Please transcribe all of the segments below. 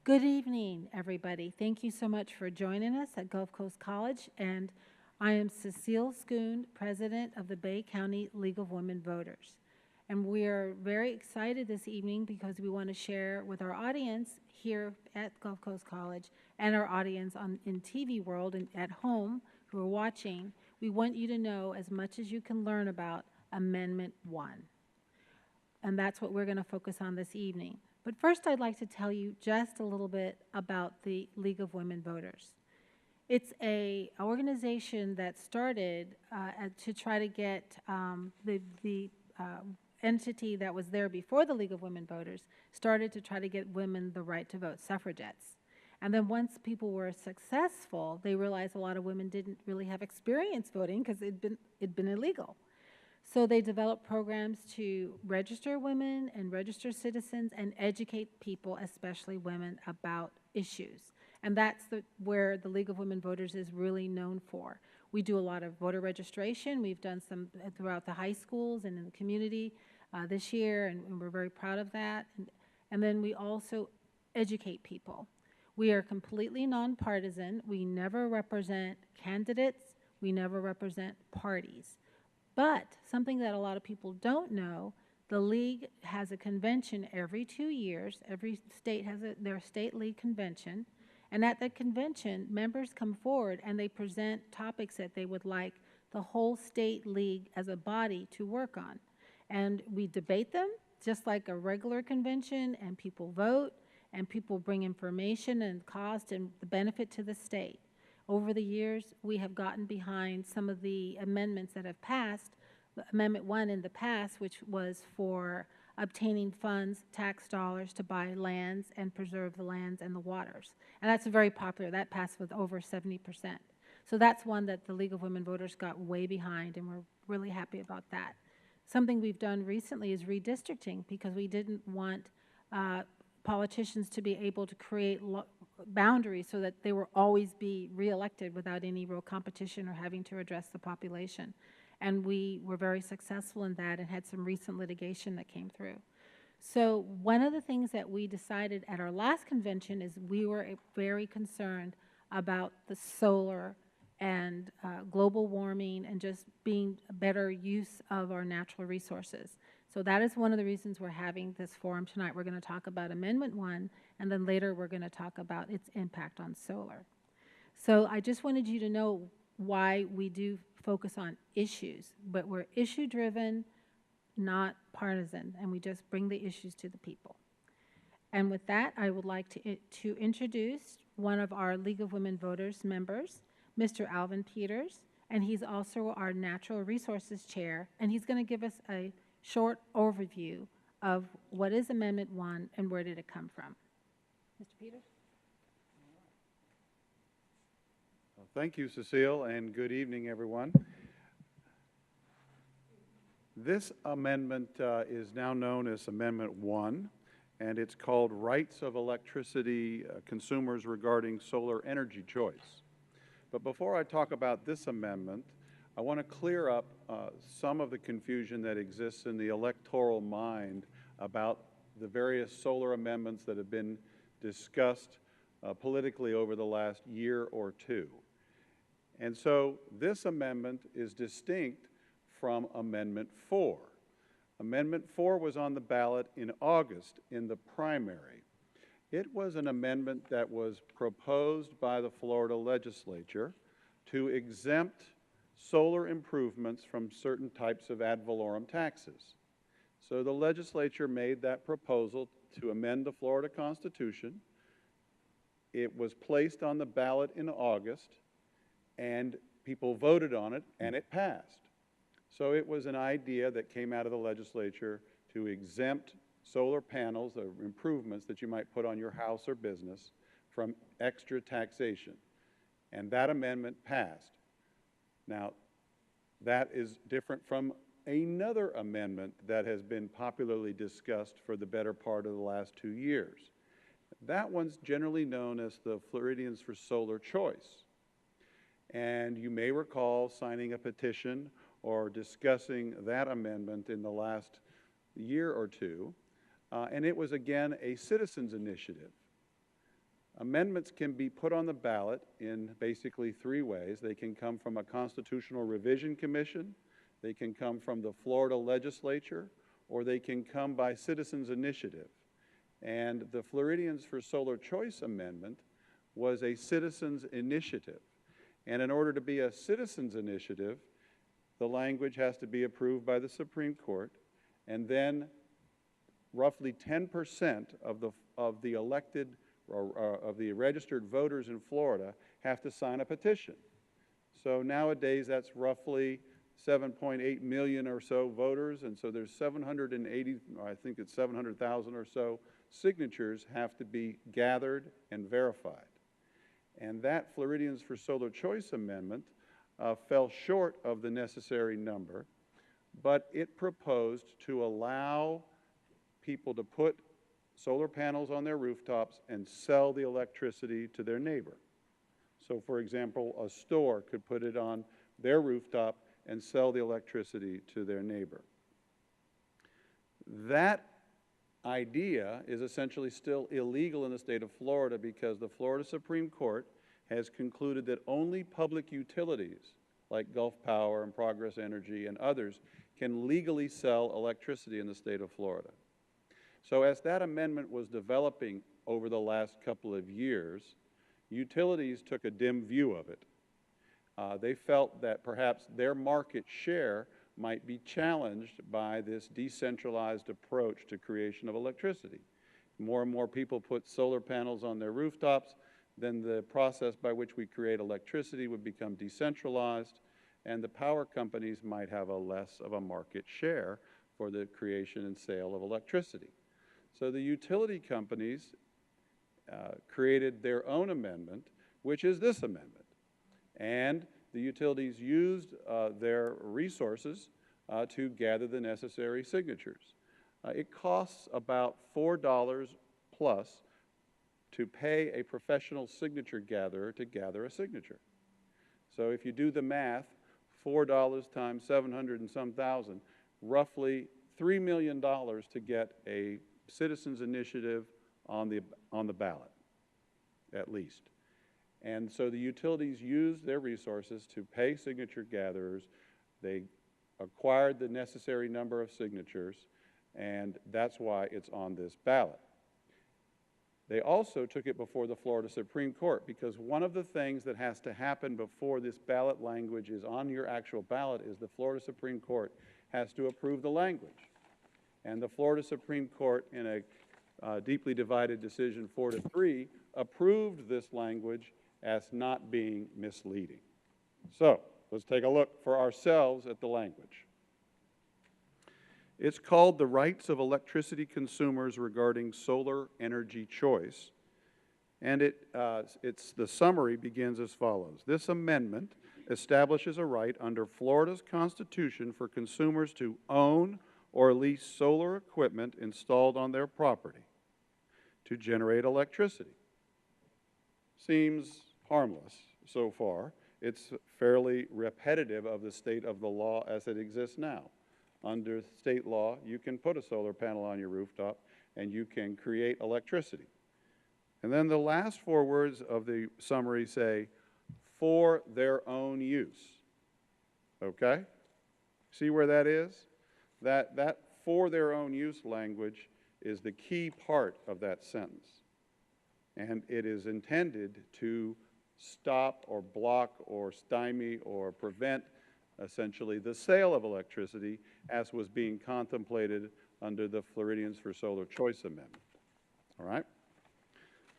Good evening, everybody. Thank you so much for joining us at Gulf Coast College. And I am Cecile Schoon, President of the Bay County League of Women Voters. And we are very excited this evening because we want to share with our audience here at Gulf Coast College and our audience in TV world and at home who are watching. We want you to know as much as you can learn about Amendment 1. And that's what we're going to focus on this evening. But first, I'd like to tell you just a little bit about the League of Women Voters. It's an organization that started to try to get the entity that was there before the League of Women Voters started to try to get women the right to vote, suffragettes. And then once people were successful, they realized a lot of women didn't really have experience voting because it'd been illegal. So they developed programs to register women and register citizens and educate people, especially women, about issues. And that's where the League of Women Voters is really known for. We do a lot of voter registration. We've done some throughout the high schools and in the community this year, and we're very proud of that. And then we also educate people. We are completely nonpartisan. We never represent candidates. We never represent parties. But something that a lot of people don't know, the League has a convention every 2 years. Every state has their state league convention. And at that convention, members come forward and they present topics that they would like the whole state league as a body to work on. And we debate them just like a regular convention, and people vote, and people bring information and cost and the benefit to the state. Over the years, we have gotten behind some of the amendments that have passed. Amendment 1 in the past, which was for obtaining funds, tax dollars to buy lands and preserve the lands and the waters. And that's very popular. That passed with over 70%. So that's one that the League of Women Voters got way behind, and we're really happy about that. Something we've done recently is redistricting, because we didn't want politicians to be able to create boundaries so that they will always be reelected without any real competition or having to address the population. And we were very successful in that and had some recent litigation that came through. So one of the things that we decided at our last convention is we were very concerned about the solar and global warming and just being a better use of our natural resources. So that is one of the reasons we're having this forum tonight. We're going to talk about Amendment 1, and then later we're going to talk about its impact on solar. So I just wanted you to know why we do focus on issues, but we're issue-driven, not partisan, and we just bring the issues to the people. And with that, I would like to introduce one of our League of Women Voters members, Mr. Alvin Peters, and he's also our Natural Resources Chair, and he's going to give us a short overview of what is Amendment 1 and where did it come from. Mr. Peters? Well, thank you, Cecile, and good evening, everyone. This amendment is now known as Amendment 1, and it's called Rights of Electricity Consumers Regarding Solar Energy Choice. But before I talk about this amendment, I want to clear up some of the confusion that exists in the electoral mind about the various solar amendments that have been discussed politically over the last year or two. And so this amendment is distinct from Amendment 4. Amendment 4 was on the ballot in August in the primary. It was an amendment that was proposed by the Florida legislature to exempt solar improvements from certain types of ad valorem taxes. So the legislature made that proposal to amend the Florida Constitution. It was placed on the ballot in August, and people voted on it, and it passed. So it was an idea that came out of the legislature to exempt solar panels or improvements that you might put on your house or business from extra taxation. And that amendment passed. Now, that is different from another amendment that has been popularly discussed for the better part of the last 2 years. That one's generally known as the Floridians for Solar Choice. And you may recall signing a petition or discussing that amendment in the last year or two. And it was, again, a citizens' initiative. Amendments can be put on the ballot in basically three ways. They can come from a Constitutional Revision Commission, they can come from the Florida legislature, or they can come by citizens' initiative. And the Floridians for Solar Choice Amendment was a citizens' initiative. And in order to be a citizens' initiative, the language has to be approved by the Supreme Court, and then roughly 10% of the elected of the registered voters in Florida have to sign a petition. So nowadays that's roughly 7.8 million or so voters, and so there's 780, I think it's 700,000 or so signatures have to be gathered and verified. And that Floridians for Solar Choice Amendment fell short of the necessary number, but it proposed to allow people to put solar panels on their rooftops and sell the electricity to their neighbor. So for example, a store could put it on their rooftop and sell the electricity to their neighbor. That idea is essentially still illegal in the state of Florida because the Florida Supreme Court has concluded that only public utilities like Gulf Power and Progress Energy and others can legally sell electricity in the state of Florida. So as that amendment was developing over the last couple of years, utilities took a dim view of it. They felt that perhaps their market share might be challenged by this decentralized approach to creation of electricity. More and more people put solar panels on their rooftops, then the process by which we create electricity would become decentralized, and the power companies might have a less of a market share for the creation and sale of electricity. So the utility companies created their own amendment, which is this amendment. And the utilities used their resources to gather the necessary signatures. It costs about $4 plus to pay a professional signature gatherer to gather a signature. So if you do the math, $4 times 700 and some thousand, roughly $3 million to get a citizens initiative on the ballot, at least. And so the utilities used their resources to pay signature gatherers. They acquired the necessary number of signatures, and that's why it's on this ballot. They also took it before the Florida Supreme Court because one of the things that has to happen before this ballot language is on your actual ballot is the Florida Supreme Court has to approve the language. And the Florida Supreme Court, in a deeply divided decision 4-3, approved this language as not being misleading. So let's take a look for ourselves at the language. It's called the Rights of Electricity Consumers Regarding Solar Energy Choice. And the summary begins as follows. This amendment establishes a right under Florida's Constitution for consumers to own or lease solar equipment installed on their property to generate electricity. Seems harmless so far. It's fairly repetitive of the state of the law as it exists now. Under state law, you can put a solar panel on your rooftop and you can create electricity. And then the last four words of the summary say, for their own use. Okay? See where that is? That for their own use language is the key part of that sentence. And it is intended to stop or block or stymie or prevent essentially the sale of electricity as was being contemplated under the Floridians for Solar Choice Amendment. All right?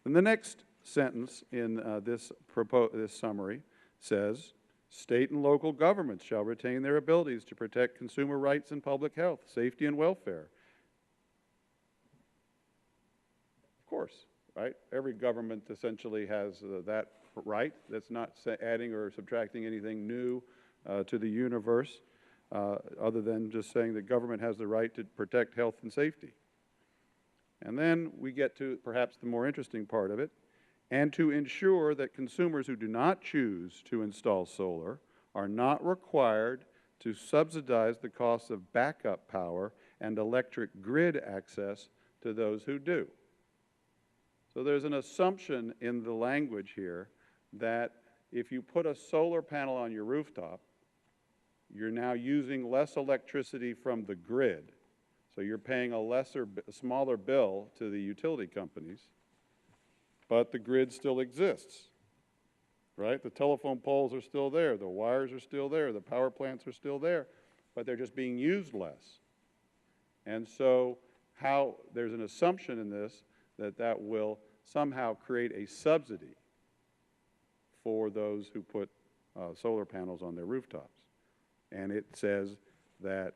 And the next sentence in this summary says, state and local governments shall retain their abilities to protect consumer rights and public health, safety, and welfare. Of course, right? Every government essentially has that right. That's not adding or subtracting anything new to the universe, other than just saying that government has the right to protect health and safety. And then we get to perhaps the more interesting part of it, and to ensure that consumers who do not choose to install solar are not required to subsidize the costs of backup power and electric grid access to those who do. So there's an assumption in the language here that if you put a solar panel on your rooftop, you're now using less electricity from the grid. So you're paying a smaller bill to the utility companies, but the grid still exists, right? The telephone poles are still there, the wires are still there, the power plants are still there, but they're just being used less. And so there's an assumption in this that will somehow create a subsidy for those who put solar panels on their rooftops. And it says that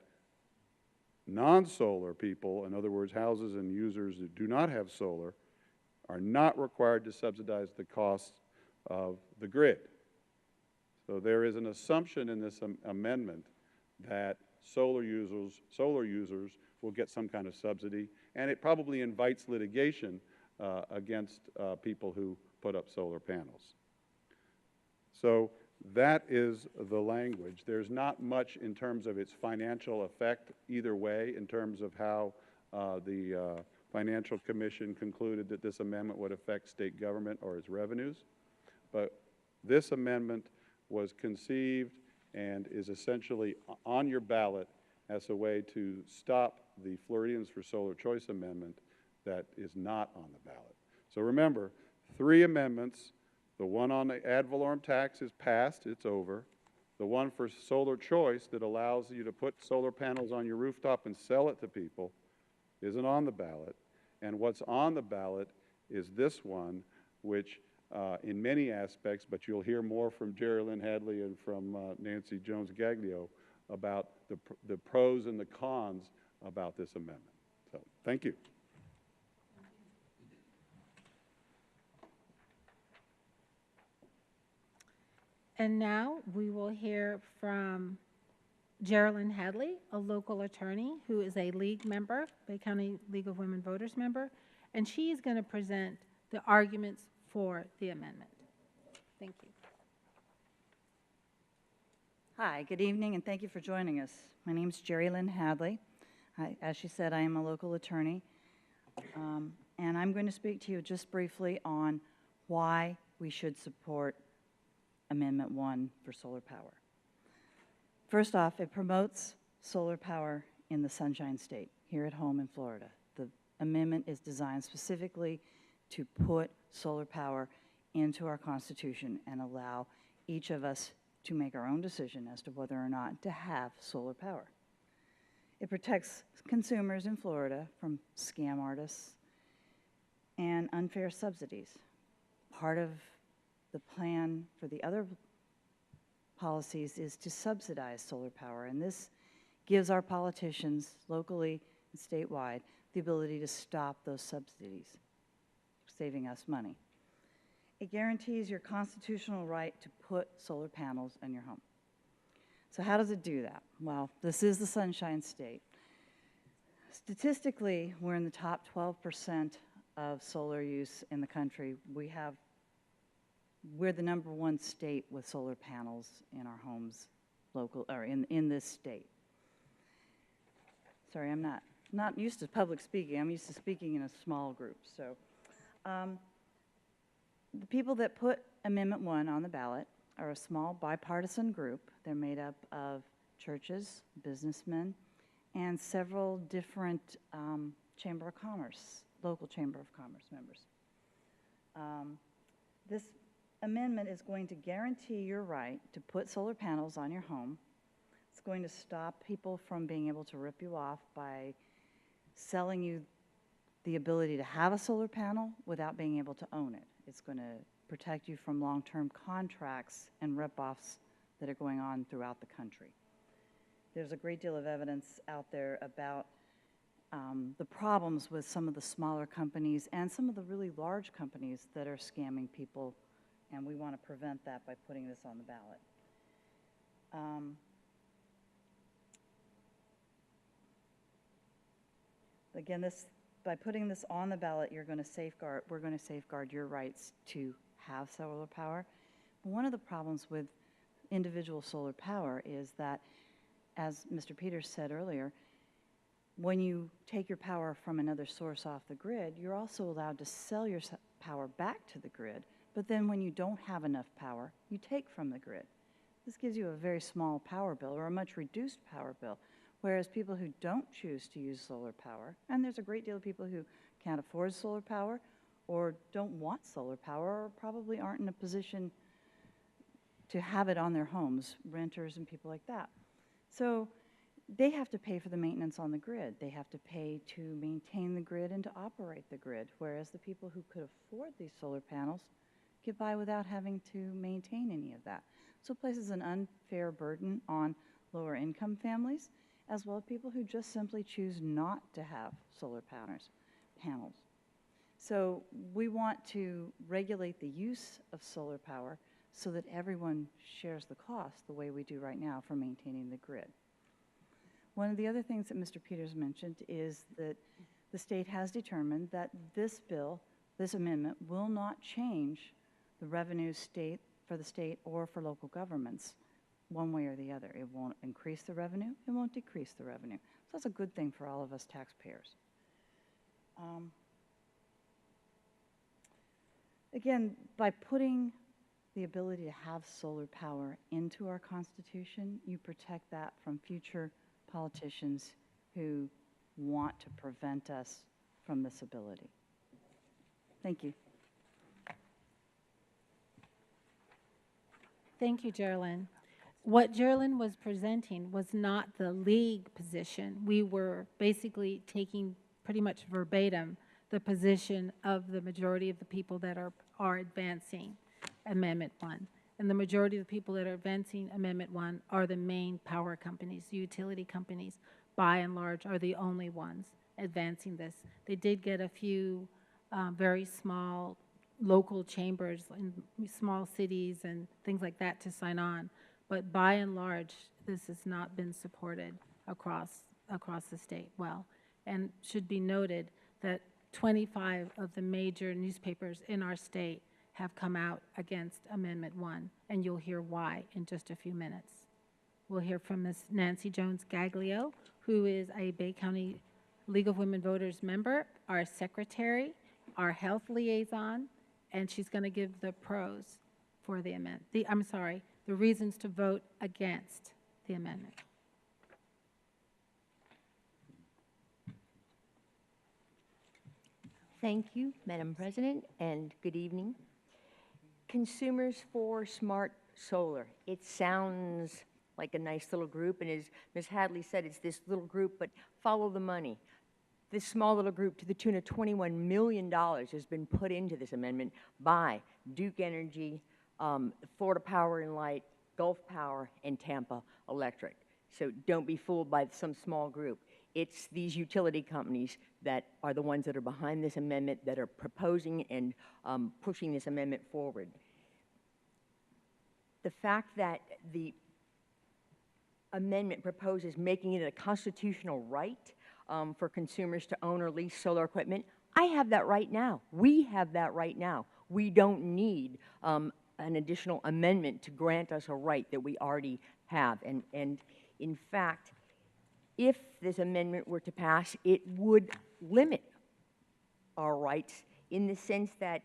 non-solar people, in other words, houses and users that do not have solar, are not required to subsidize the costs of the grid. So there is an assumption in this amendment that solar users will get some kind of subsidy, and it probably invites litigation against people who put up solar panels. So that is the language. There's not much in terms of its financial effect either way, in terms of how the Financial Commission concluded that this amendment would affect state government or its revenues. But this amendment was conceived and is essentially on your ballot as a way to stop the Floridians for Solar Choice amendment that is not on the ballot. So remember, 3 amendments. The one on the ad valorem tax is passed, it's over. The one for solar choice that allows you to put solar panels on your rooftop and sell it to people isn't on the ballot. And what's on the ballot is this one, which in many aspects, but you'll hear more from Jerry Lynn Hadley and from Nancy Jones-Gaglio about the pros and the cons about this amendment. So, thank you. And now we will hear from Geraldine Hadley, a local attorney who is a league member, Bay County League of Women Voters member, and she is going to present the arguments for the amendment. Thank you. Hi, good evening, and thank you for joining us. My name is Jerry Lynn Hadley. As she said, I am a local attorney, and I'm going to speak to you just briefly on why we should support Amendment 1 for solar power. First off, it promotes solar power in the Sunshine State, here at home in Florida. The amendment is designed specifically to put solar power into our Constitution and allow each of us to make our own decision as to whether or not to have solar power. It protects consumers in Florida from scam artists and unfair subsidies. Part of the plan for the other policies is to subsidize solar power, and this gives our politicians locally and statewide the ability to stop those subsidies, saving us money. It guarantees your constitutional right to put solar panels in your home. So how does it do that? Well, this is the Sunshine State. Statistically, we're in the top 12% of solar use in the country. We're the #1 state with solar panels in our homes, in this state. Sorry, I'm not used to public speaking. I'm used to speaking in a small group. So the people that put Amendment 1 on the ballot are a small bipartisan group. They're made up of churches, businessmen, and several different Chamber of Commerce, local Chamber of Commerce members. This amendment is going to guarantee your right to put solar panels on your home. It's going to stop people from being able to rip you off by selling you the ability to have a solar panel without being able to own it. It's going to protect you from long-term contracts and rip-offs that are going on throughout the country. There's a great deal of evidence out there about the problems with some of the smaller companies and some of the really large companies that are scamming people, and we want to prevent that by putting this on the ballot. Again, by putting this on the ballot, we're going to safeguard your rights to have solar power. But one of the problems with individual solar power is that, as Mr. Peters said earlier, when you take your power from another source off the grid, you're also allowed to sell your power back to the grid, but then when you don't have enough power, you take from the grid. This gives you a very small power bill or a much reduced power bill, whereas people who don't choose to use solar power, and there's a great deal of people who can't afford solar power or don't want solar power or probably aren't in a position to have it on their homes, renters and people like that. So they have to pay for the maintenance on the grid. They have to pay to maintain the grid and to operate the grid, whereas the people who could afford these solar panels get by without having to maintain any of that. So it places an unfair burden on lower income families, as well as people who just simply choose not to have solar panels. So we want to regulate the use of solar power so that everyone shares the cost the way we do right now for maintaining the grid. One of the other things that Mr. Peters mentioned is that the state has determined that this bill, this amendment, will not change the revenue for the state or for local governments one way or the other. It won't increase the revenue, it won't decrease the revenue. So that's a good thing for all of us taxpayers. Again, by putting the ability to have solar power into our Constitution, you protect that from future politicians who want to prevent us from this ability. Thank you. Thank you, Geraldine. What Geraldine was presenting was not the league position. We were basically taking pretty much verbatim the position of the majority of the people that are advancing Amendment 1. And the majority of the people that are advancing Amendment 1 are the main power companies. Utility companies, by and large, are the only ones advancing this. They did get a few very small local chambers in small cities and things like that to sign on. But by and large, this has not been supported across the state well. And should be noted that 25 of the major newspapers in our state have come out against Amendment 1, and you'll hear why in just a few minutes. We'll hear from Ms. Nancy Jones-Gaglio, who is a Bay County League of Women Voters member, our secretary, our health liaison, and she's going to give the pros for the amendment. The reasons to vote against the amendment. Thank you, Madam President, and good evening. Consumers for Smart Solar. It sounds like a nice little group, and as Ms. Hadley said, it's this little group, but follow the money. This small little group, to the tune of $21 million, has been put into this amendment by Duke Energy, Florida Power and Light, Gulf Power, and Tampa Electric. So don't be fooled by some small group. It's these utility companies that are the ones that are behind this amendment, that are proposing and pushing this amendment forward. The fact that the amendment proposes making it a constitutional right for consumers to own or lease solar equipment, I have that right now. We have that right now. We don't need an additional amendment to grant us a right that we already have. And in fact, if this amendment were to pass, it would limit our rights in the sense that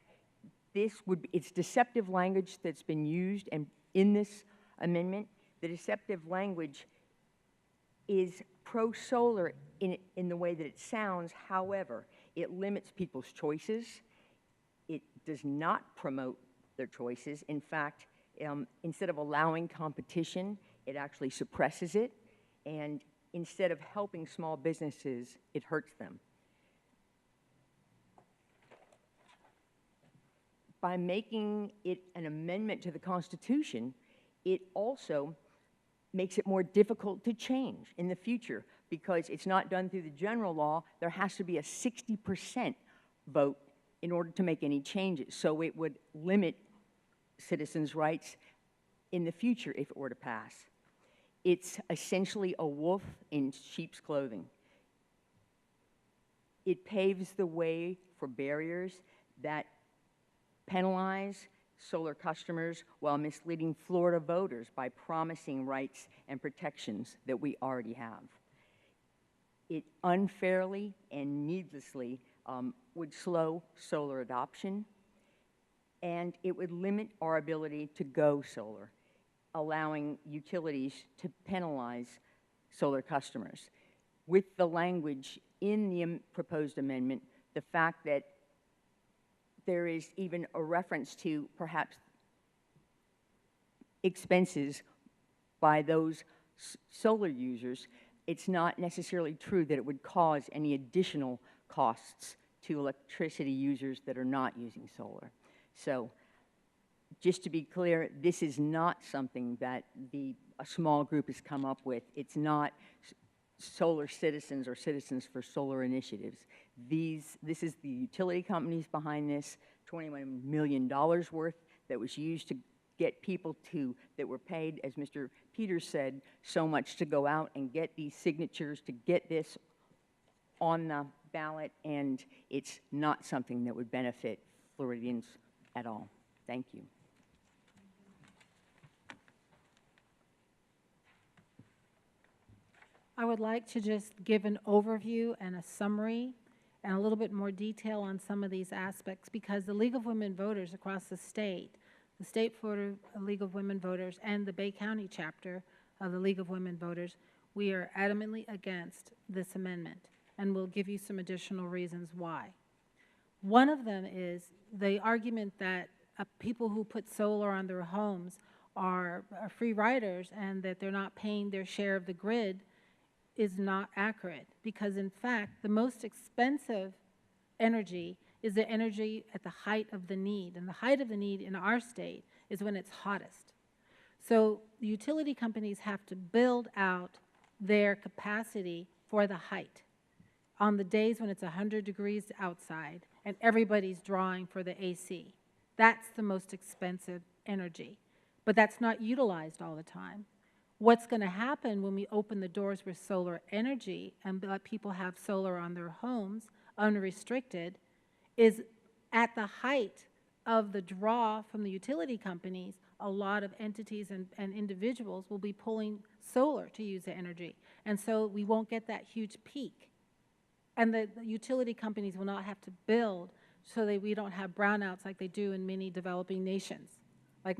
it's deceptive language that's been used, and in this amendment, the deceptive language is pro-solar in the way that it sounds. However, it limits people's choices. It does not promote their choices. In fact, instead of allowing competition, it actually suppresses it. And instead of helping small businesses, it hurts them. By making it an amendment to the Constitution, it also makes it more difficult to change in the future, because it's not done through the general law. There has to be a 60% vote in order to make any changes. So it would limit citizens' rights in the future if it were to pass. It's essentially a wolf in sheep's clothing. It paves the way for barriers that penalize solar customers while misleading Florida voters by promising rights and protections that we already have. It unfairly and needlessly would slow solar adoption and it would limit our ability to go solar, allowing utilities to penalize solar customers. With the language in the proposed amendment, the fact that there is even a reference to perhaps expenses by those solar users, it's not necessarily true that it would cause any additional costs to electricity users that are not using solar. So just to be clear, this is not something that a small group has come up with. It's not solar citizens or citizens for solar initiatives. This is the utility companies behind this, $21 million worth that was used to get people that were paid, as Mr. Peters said, so much to go out and get these signatures, to get this on the ballot, and it's not something that would benefit Floridians at all. Thank you. I would like to just give an overview and a summary and a little bit more detail on some of these aspects, because the League of Women Voters across the State Florida League of Women Voters, and the Bay County chapter of the League of Women Voters, we are adamantly against this amendment, and we'll give you some additional reasons why. One of them is the argument that people who put solar on their homes are free riders and that they're not paying their share of the grid is not accurate, because in fact the most expensive energy is the energy at the height of the need, and the height of the need in our state is when it's hottest. So the utility companies have to build out their capacity for the height on the days when it's 100 degrees outside and everybody's drawing for the AC. That's the most expensive energy, but that's not utilized all the time. What's going to happen when we open the doors with solar energy and let people have solar on their homes unrestricted is at the height of the draw from the utility companies, a lot of entities and individuals will be pulling solar to use the energy. And so we won't get that huge peak. And the utility companies will not have to build so that we don't have brownouts like they do in many developing nations. Like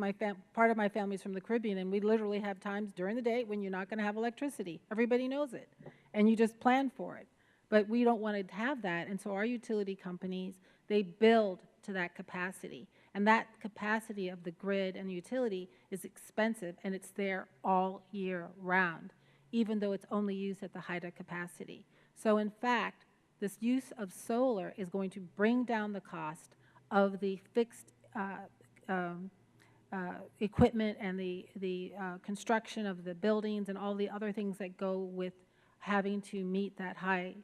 part of my family's from the Caribbean, and we literally have times during the day when you're not going to have electricity. Everybody knows it, and you just plan for it. But we don't want to have that, and so our utility companies, they build to that capacity. And that capacity of the grid and the utility is expensive, and it's there all year round, even though it's only used at the height of capacity. So in fact, this use of solar is going to bring down the cost of the fixed equipment and the construction of the buildings and all the other things that go with having to meet that high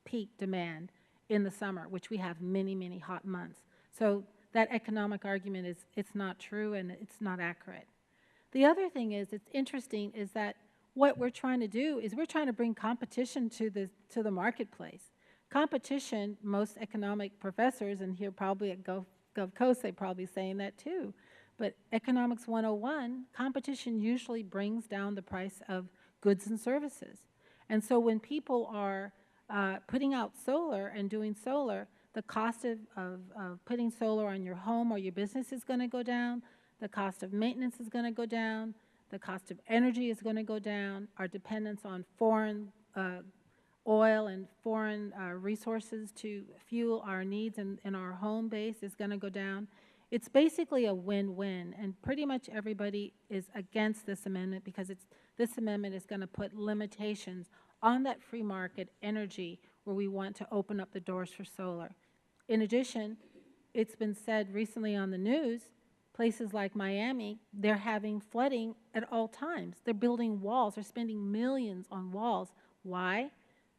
peak demand in the summer, which we have many, many hot months. So that economic argument is, it's not true and it's not accurate. The other thing is, it's interesting, is that what we're trying to do is we're trying to bring competition to the marketplace. Competition, most economic professors, and here probably at Gulf Coast, they're probably saying that too, but Economics 101, competition usually brings down the price of goods and services. And so when people are putting out solar and doing solar, the cost of putting solar on your home or your business is going to go down, the cost of maintenance is going to go down, the cost of energy is going to go down, our dependence on foreign oil and foreign resources to fuel our needs in our home base is going to go down. It's basically a win-win, and pretty much everybody is against this amendment because this amendment is going to put limitations on that free market energy where we want to open up the doors for solar. In addition, it's been said recently on the news, places like Miami, they're having flooding at all times. They're building walls. They're spending millions on walls. Why?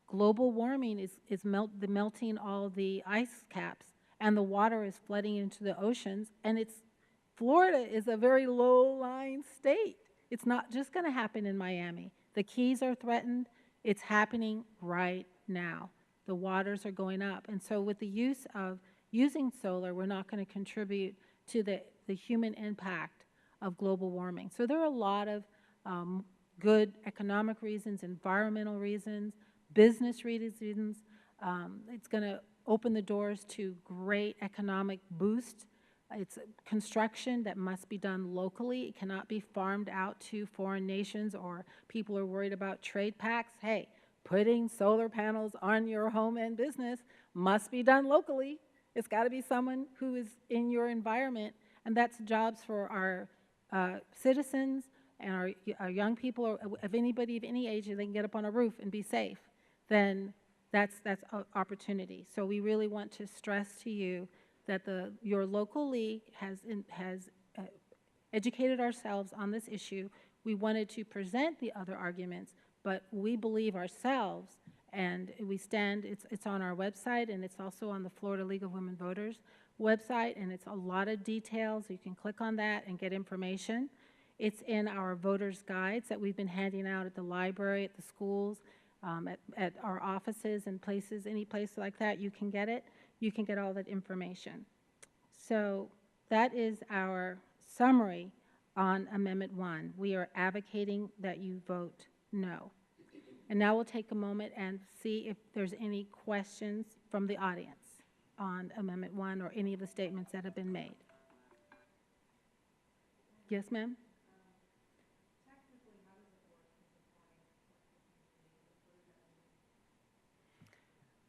Global warming is melting all the ice caps, and the water is flooding into the oceans, and Florida is a very low-lying state. It's not just going to happen in Miami. The Keys are threatened. It's happening right now. The waters are going up. And so with the use of using solar, we're not going to contribute to the human impact of global warming. So there are a lot of good economic reasons, environmental reasons, business reasons. It's going to open the doors to great economic boost It's construction that must be done locally. It cannot be farmed out to foreign nations, or people are worried about trade pacts. Hey, putting solar panels on your home and business must be done locally. It's got to be someone who is in your environment, and that's jobs for our citizens and our young people, or of anybody of any age, and they can get up on a roof and be safe. Then that's an opportunity. So we really want to stress to you that your local league has educated ourselves on this issue. We wanted to present the other arguments, but we believe ourselves, and we stand, it's on our website, and it's also on the Florida League of Women Voters website, and it's a lot of details. You can click on that and get information. It's in our voters' guides that we've been handing out at the library, at the schools, at our offices and places, any place like that, you can get it. You can get all that information. So that is our summary on Amendment 1. We are advocating that you vote no. And now we'll take a moment and see if there's any questions from the audience on Amendment 1 or any of the statements that have been made. Yes, ma'am?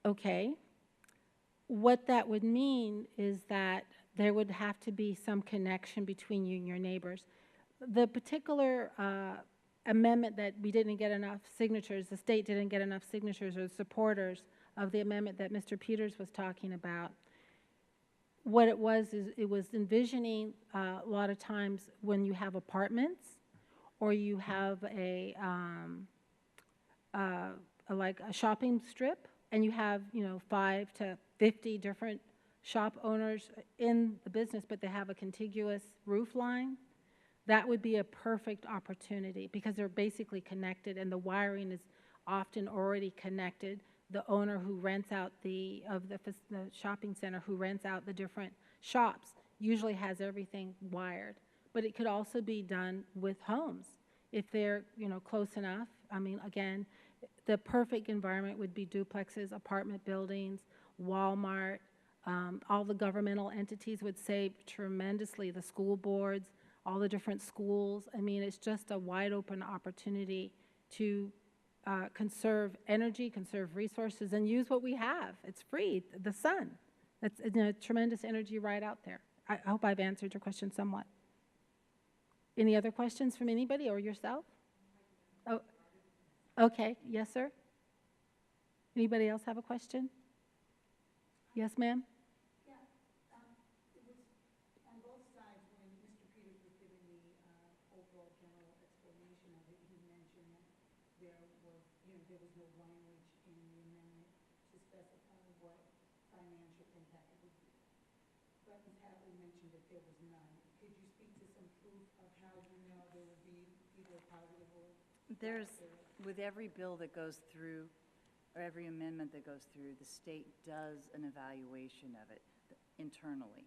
Okay. What that would mean is that there would have to be some connection between you and your neighbors. The particular amendment that we didn't get enough signatures, the state didn't get enough signatures or supporters of the amendment that Mr. Peters was talking about, what it was is it was envisioning a lot of times when you have apartments or you have like a shopping strip, and you have, 5 to 50 different shop owners in the business, but they have a contiguous roof line, that would be a perfect opportunity because they're basically connected and the wiring is often already connected. The owner who rents out the shopping center who rents out the different shops usually has everything wired. But it could also be done with homes if they're, close enough. I mean, again, the perfect environment would be duplexes, apartment buildings, Walmart. All the governmental entities would save tremendously, the school boards, all the different schools. I mean, it's just a wide open opportunity to conserve energy, conserve resources, and use what we have. It's free, the sun. That's tremendous energy right out there. I hope I've answered your question somewhat. Any other questions from anybody or yourself? Oh. Okay, yes, sir. Anybody else have a question? Yes, ma'am? Yeah, it was on both sides when Mr. Peters was giving the overall general explanation of it. He mentioned that there was, there was no language in the amendment to specify what financial impact it would be. But Ms. Hadley mentioned that there was none. Could you speak to some proof of how you know there would be either positive or? With every bill that goes through, or every amendment that goes through, the state does an evaluation of it internally.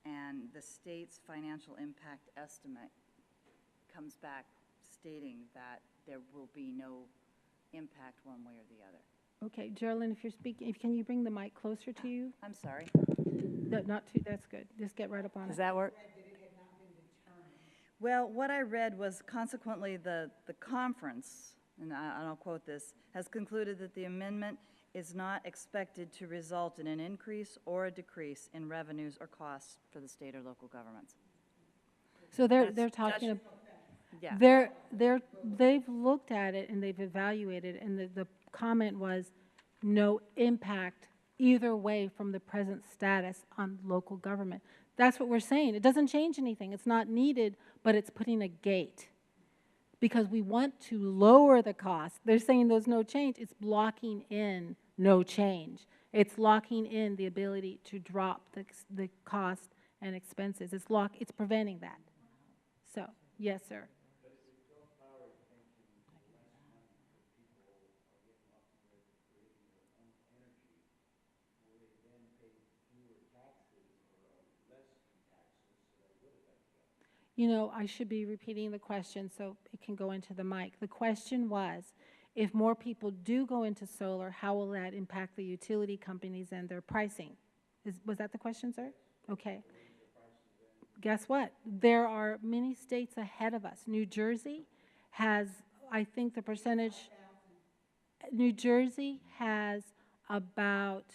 And the state's financial impact estimate comes back stating that there will be no impact one way or the other. Okay, Geraldine, if you're speaking, can you bring the mic closer to you? I'm sorry. No, not too, that's good. Just get right up on it. Does that work? Well, what I read was consequently the conference, and I'll quote this, has concluded that the amendment is not expected to result in an increase or a decrease in revenues or costs for the state or local governments. So they're talking about, Yeah. they've looked at it and they've evaluated, and the comment was no impact either way from the present status on local government. That's what we're saying. It doesn't change anything. It's not needed, but it's putting a gate because we want to lower the cost. They're saying there's no change. It's blocking in no change. It's locking in the ability to drop the cost and expenses. It's preventing that. So, yes, sir. I should be repeating the question so it can go into the mic. The question was, if more people do go into solar, how will that impact the utility companies and their pricing? Was that the question, sir? Okay. guess what? There are many states ahead of us. New Jersey has, I think the percentage, New Jersey has about,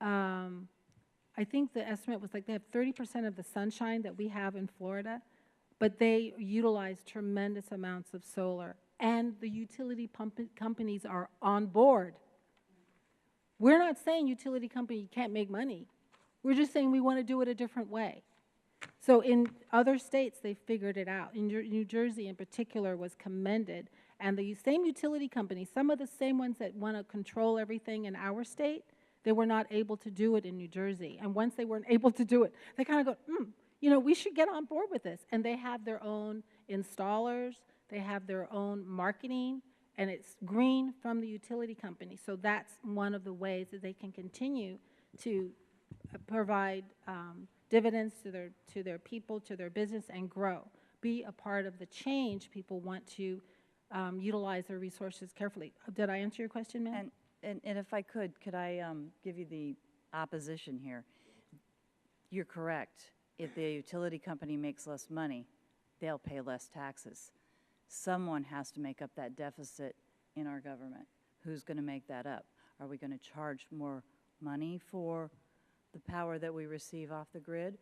I think the estimate was like they have 30% of the sunshine that we have in Florida, but they utilize tremendous amounts of solar. And the utility companies are on board. We're not saying utility company can't make money. We're just saying we want to do it a different way. So in other states, they figured it out. In New Jersey in particular was commended. And the same utility companies, some of the same ones that want to control everything in our state, they were not able to do it in New Jersey. And once they weren't able to do it, they kind of go, you know, we should get on board with this. And they have their own installers, they have their own marketing, and it's green from the utility company. So that's one of the ways that they can continue to provide dividends to their people, to their business, and grow. Be a part of the change. People want to utilize their resources carefully. Did I answer your question, ma'am? And if I could I give you the opposition here? You're correct. If the utility company makes less money, they'll pay less taxes. Someone has to make up that deficit in our government. Who's going to make that up? Are we going to charge more money for the power that we receive off the grid,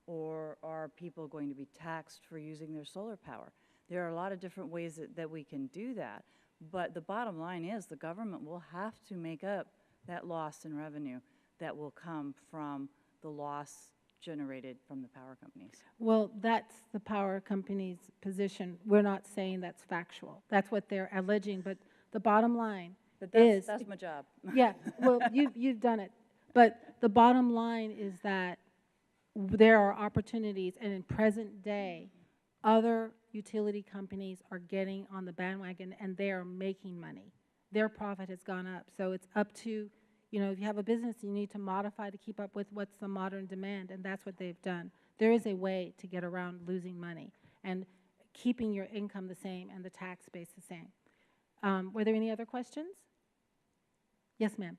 or are people going to be taxed for using their solar power? There are a lot of different ways that we can do that, but the bottom line is the government will have to make up that loss in revenue that will come from the loss generated from the power companies. Well, that's the power company's position. We're not saying that's factual. That's what they're alleging, but the bottom line But is... that's my job. Yeah, well, you've done it. But the bottom line is that there are opportunities, and in present day, other utility companies are getting on the bandwagon, and they are making money. Their profit has gone up. So it's up to, you know, if you have a business, you need to modify to keep up with what's the modern demand, and that's what they've done. There is a way to get around losing money and keeping your income the same and the tax base the same. Were there any other questions? Yes, ma'am.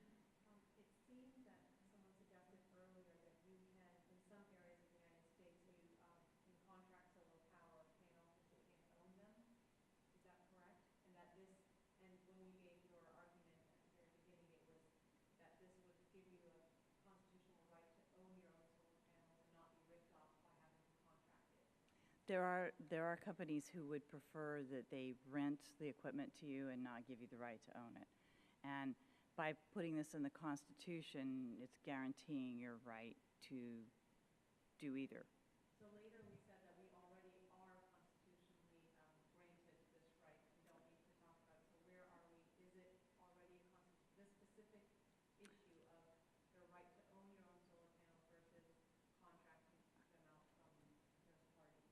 There are companies who would prefer that they rent the equipment to you and not give you the right to own it. And by putting this in the Constitution, it's guaranteeing your right to do either. So later we said that we already are constitutionally granted this right. We don't need to talk about it. So where are we? Is it already this specific issue of the right to own your own solar panels versus contracting them out from third parties?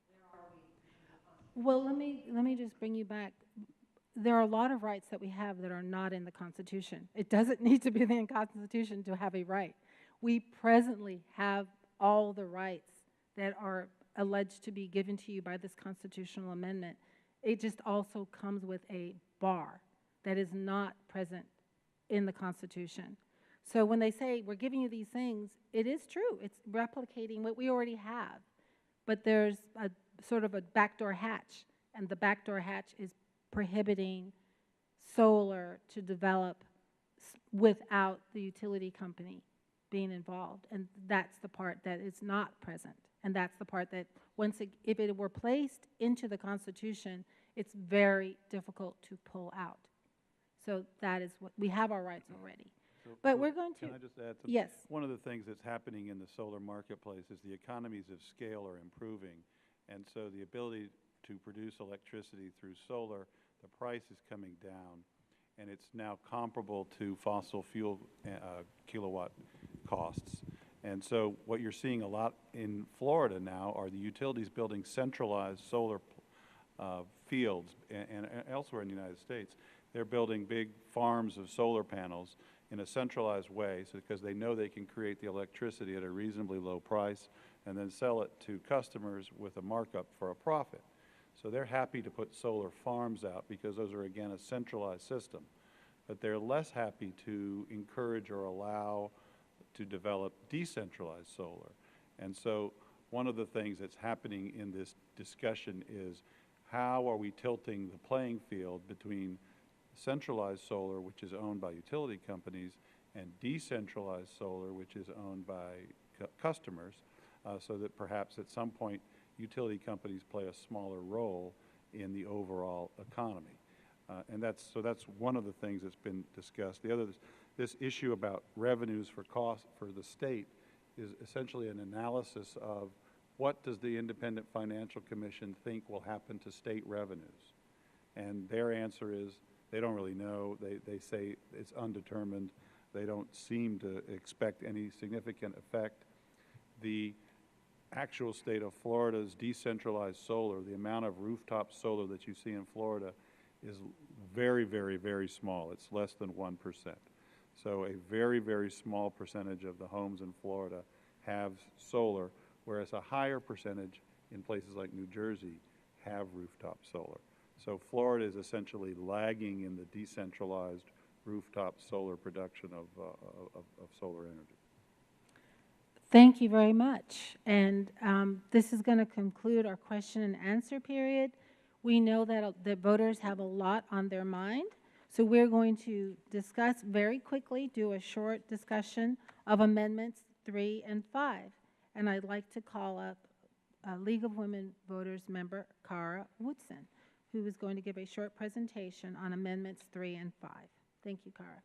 Where are we in the Constitution? Well, let me just bring you back. There are a lot of rights that we have that are not in the Constitution. It doesn't need to be in the Constitution to have a right. We presently have all the rights that are alleged to be given to you by this constitutional amendment. It just also comes with a bar that is not present in the Constitution. So when they say we're giving you these things, it is true. It's replicating what we already have. But there's a sort of a backdoor hatch, and the backdoor hatch is prohibiting solar to develop without the utility company being involved. And that's the part that is not present. And that's the part that if it were placed into the Constitution, it's very difficult to pull out. So that is what, we have our rights already. But we're going to... Can I just add something? Yes. One of the things that's happening in the solar marketplace is the economies of scale are improving. And so the ability to produce electricity through solar, the price is coming down, and it's now comparable to fossil fuel kilowatt costs. And so what you're seeing a lot in Florida now are the utilities building centralized solar fields, and elsewhere in the United States. They're building big farms of solar panels in a centralized way, so because they know they can create the electricity at a reasonably low price and then sell it to customers with a markup for a profit. So they're happy to put solar farms out because those are, again, a centralized system. But they're less happy to encourage or allow to develop decentralized solar. And so one of the things that's happening in this discussion is how are we tilting the playing field between centralized solar, which is owned by utility companies, and decentralized solar, which is owned by customers, so that perhaps at some point utility companies play a smaller role in the overall economy. And that's one of the things that's been discussed. The other, this issue about revenues for cost for the state is essentially an analysis of what does the Independent Financial Commission think will happen to state revenues. And their answer is they don't really know. They say it's undetermined. They don't seem to expect any significant effect. The actual state of Florida's decentralized solar, the amount of rooftop solar that you see in Florida is very, very, very small. It's less than 1%. So a very, very small percentage of the homes in Florida have solar, whereas a higher percentage in places like New Jersey have rooftop solar. So Florida is essentially lagging in the decentralized rooftop solar production of solar energy. Thank you very much. And this is going to conclude our question and answer period. We know that the voters have a lot on their mind, so we're going to discuss very quickly, do a short discussion of Amendments 3 and 5. And I'd like to call up League of Women Voters member Cara Woodson, who is going to give a short presentation on Amendments 3 and 5. Thank you, Cara.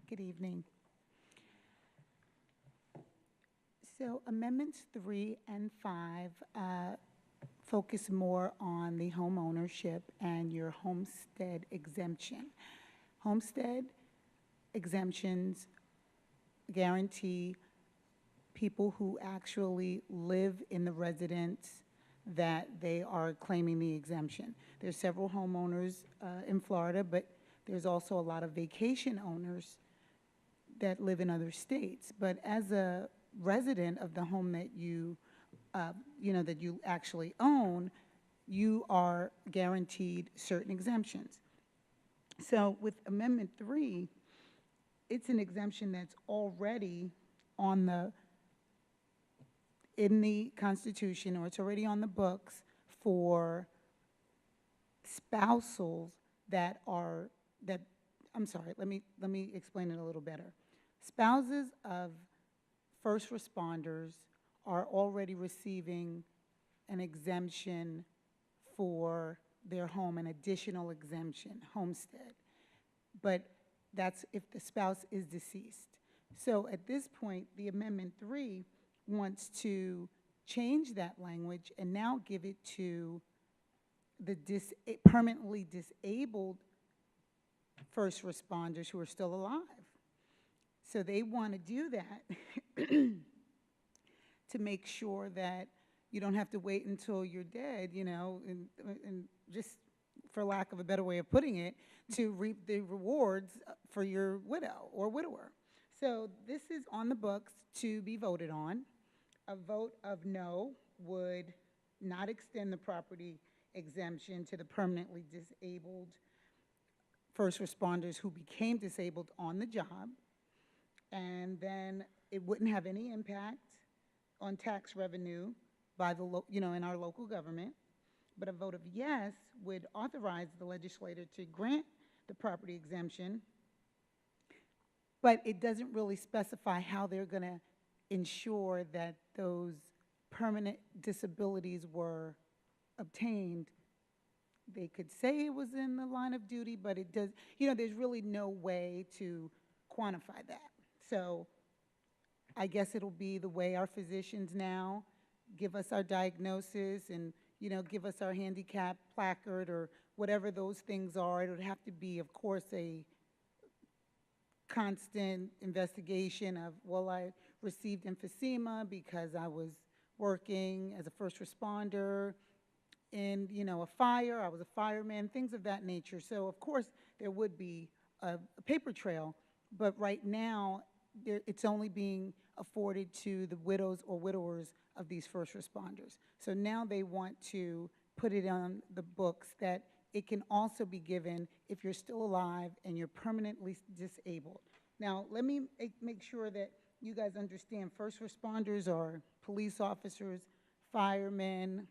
Good evening. So Amendments 3 and 5 focus more on the home ownership and your homestead exemption. Homestead exemptions guarantee people who actually live in the residence that they are claiming the exemption. There's several homeowners in Florida, but there's also a lot of vacation owners that live in other states. But as a resident of the home that you actually own, you are guaranteed certain exemptions. So with Amendment 3, it's an exemption that's already in the Constitution, or it's already on the books for spousals I'm sorry, let me explain it a little better. Spouses of first responders are already receiving an exemption for their home, an additional exemption, homestead. But that's if the spouse is deceased. So at this point, the Amendment 3 wants to change that language and now give it to the permanently disabled first responders who are still alive. So they want to do that to make sure that you don't have to wait until you're dead, and just for lack of a better way of putting it, to reap the rewards for your widow or widower. So this is on the books to be voted on. A vote of no would not extend the property exemption to the permanently disabled first responders who became disabled on the job, and then it wouldn't have any impact on tax revenue by the in our local government. But a vote of yes would authorize the legislator to grant the property exemption, but it doesn't really specify how they're going to ensure that those permanent disabilities were obtained. They could say it was in the line of duty, but it does, there's really no way to quantify that. So I guess it'll be the way our physicians now give us our diagnosis and, give us our handicap placard or whatever those things are. It would have to be, of course, a constant investigation of, well, I received emphysema because I was working as a first responder in, a fire. I was a fireman, things of that nature. So, of course, there would be a paper trail, but right now, it's only being afforded to the widows or widowers of these first responders. So now they want to put it on the books that it can also be given if you're still alive and you're permanently disabled. Now, let me make sure that you guys understand, first responders are police officers, firemen,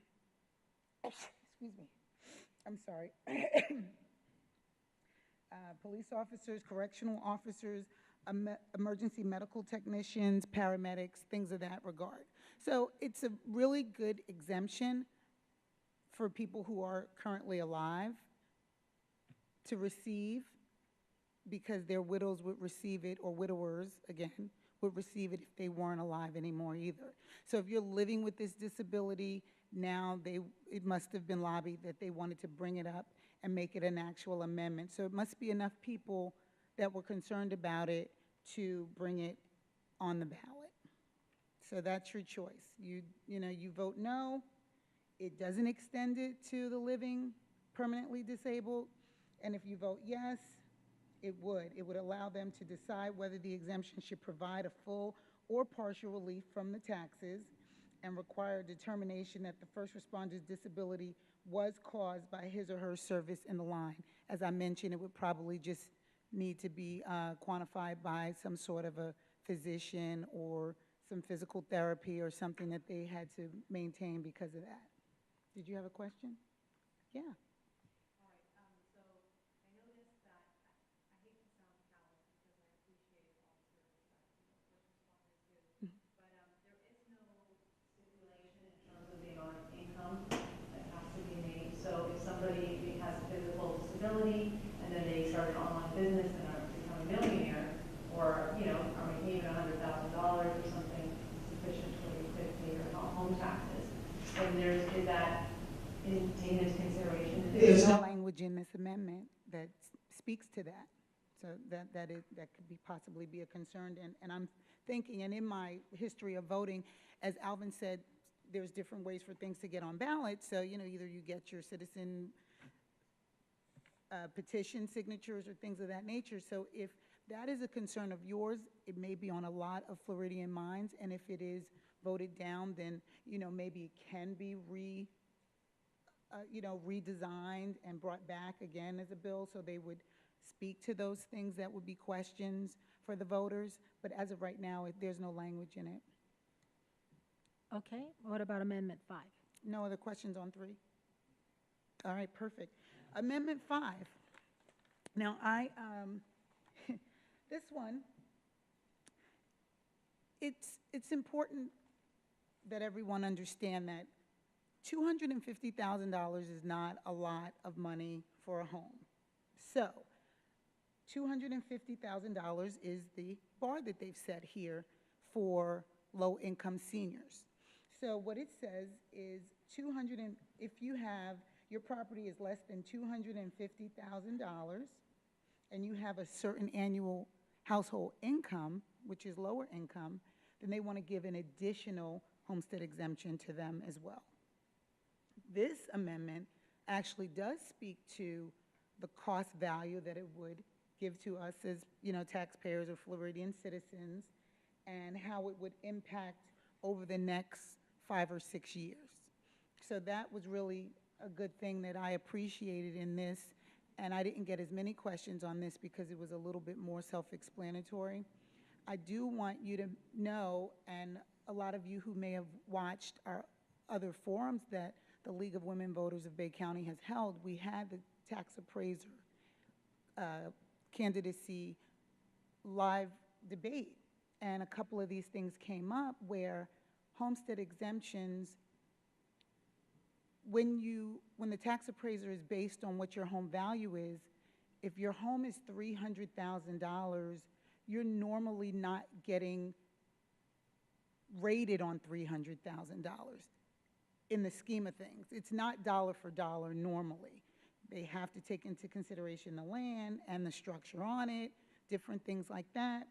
excuse me, I'm sorry, police officers, correctional officers, emergency medical technicians, paramedics, things of that regard. So it's a really good exemption for people who are currently alive to receive, because their widows would receive it, or widowers, again, would receive it if they weren't alive anymore either. So if you're living with this disability, now it must have been lobbied that they wanted to bring it up and make it an actual amendment. So it must be enough people that were concerned about it to bring it on the ballot. So that's your choice. You vote no, it doesn't extend it to the living permanently disabled, and if you vote yes, it would allow them to decide whether the exemption should provide a full or partial relief from the taxes, and require a determination that the first responder's disability was caused by his or her service in the line. As I mentioned, it would probably just need to be quantified by some sort of a physician or some physical therapy or something that they had to maintain because of that. Did you have a question? Yeah. All right, so I noticed that, I hate to sound callous because I appreciate all the service that, first responders do, but, there is no stipulation in terms of the amount of income that has to be made. So if somebody has a physical disability and then they start an online business and are become a millionaire, or, are making even $100,000 or something sufficient for you to pay your home taxes, then is that taken into consideration? There's no language in this amendment that speaks to that. So that could be possibly be a concern. And I'm thinking, and in my history of voting, as Alvin said, there's different ways for things to get on ballot. So, either you get your citizen petition signatures or things of that nature. So if that is a concern of yours, it may be on a lot of Floridian minds. And if it is voted down, then, maybe it can be redesigned and brought back again as a bill, so they would speak to those things that would be questions for the voters. But as of right now, there's no language in it. Okay, what about Amendment 5? No other questions on 3? All right, perfect. Amendment 5. Now, this one, it's important that everyone understand that $250,000 is not a lot of money for a home. So $250,000 is the bar that they've set here for low-income seniors. So what it says is if your property is less than $250,000 and you have a certain annual household income, which is lower income, then they want to give an additional homestead exemption to them as well. This amendment actually does speak to the cost value that it would give to us as, taxpayers or Floridian citizens, and how it would impact over the next 5 or 6 years. So that was really a good thing that I appreciated in this, and I didn't get as many questions on this because it was a little bit more self-explanatory. I do want you to know, and a lot of you who may have watched our other forums that the League of Women Voters of Bay County has held, we had the tax appraiser candidacy live debate, and a couple of these things came up where homestead exemptions, when the tax appraiser is based on what your home value is, if your home is $300,000, you're normally not getting rated on $300,000 in the scheme of things. It's not dollar for dollar normally. They have to take into consideration the land and the structure on it, different things like that.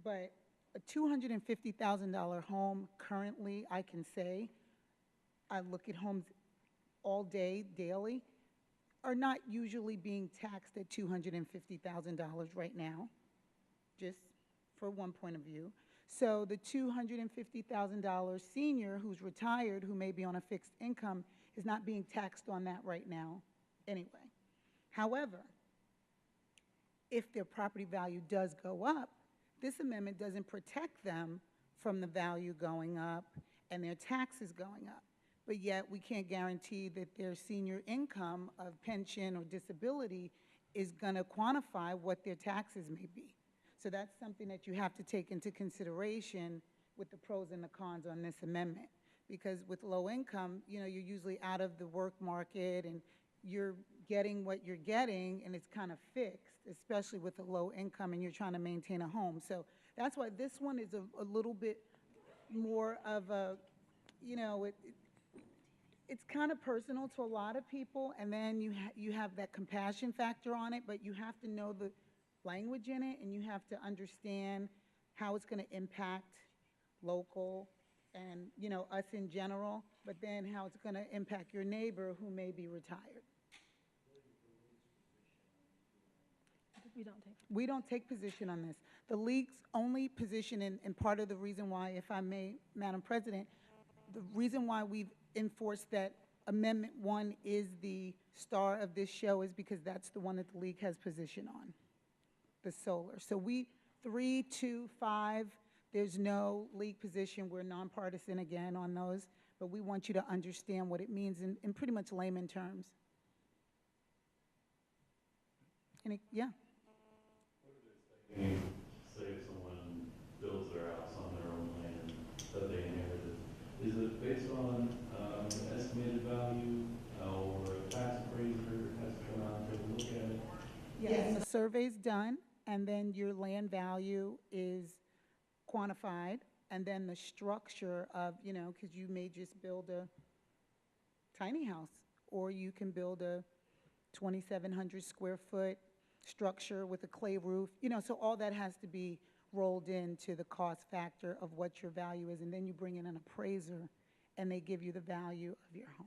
But a $250,000 home currently, I can say, I look at homes all day, daily, are not usually being taxed at $250,000 right now, just for one point of view. So the $250,000 senior who's retired, who may be on a fixed income, is not being taxed on that right now anyway. However, if their property value does go up, This amendment doesn't protect them from the value going up and their taxes going up. But yet, we can't guarantee that their senior income of pension or disability is going to quantify what their taxes may be. So that's something that you have to take into consideration with the pros and the cons on this amendment. Because with low income, you know, you're usually out of the work market and you're getting what you're getting and it's kind of fixed, especially with a low income and you're trying to maintain a home. So that's why this one is a little bit more of a, you know, it's kind of personal to a lot of people, and then you have that compassion factor on it, but you have to know the language in it, and you have to understand how it's going to impact local and, you know, us in general, but then how it's going to impact your neighbor who may be retired. We don't take position on this. The league's only position, and part of the reason why, if I may, Madam President, the reason why we've enforced that Amendment 1 is the star of this show is because that's the one that the league has position on, the solar. So we, 3, 2, 5, there's no league position. We're nonpartisan again on those, but we want you to understand what it means in pretty much layman terms. And yeah. Say if someone builds their house on their own land that they inherited, is it based on an estimated value or a tax appraiser has to come out and take a look at it? Yes. The survey's done, and then your land value is quantified, and then the structure of, you know, because you may just build a tiny house, or you can build a 2,700 square foot structure with a clay roof, you know, so all that has to be rolled into the cost factor of what your value is, and then you bring in an appraiser, and they give you the value of your home.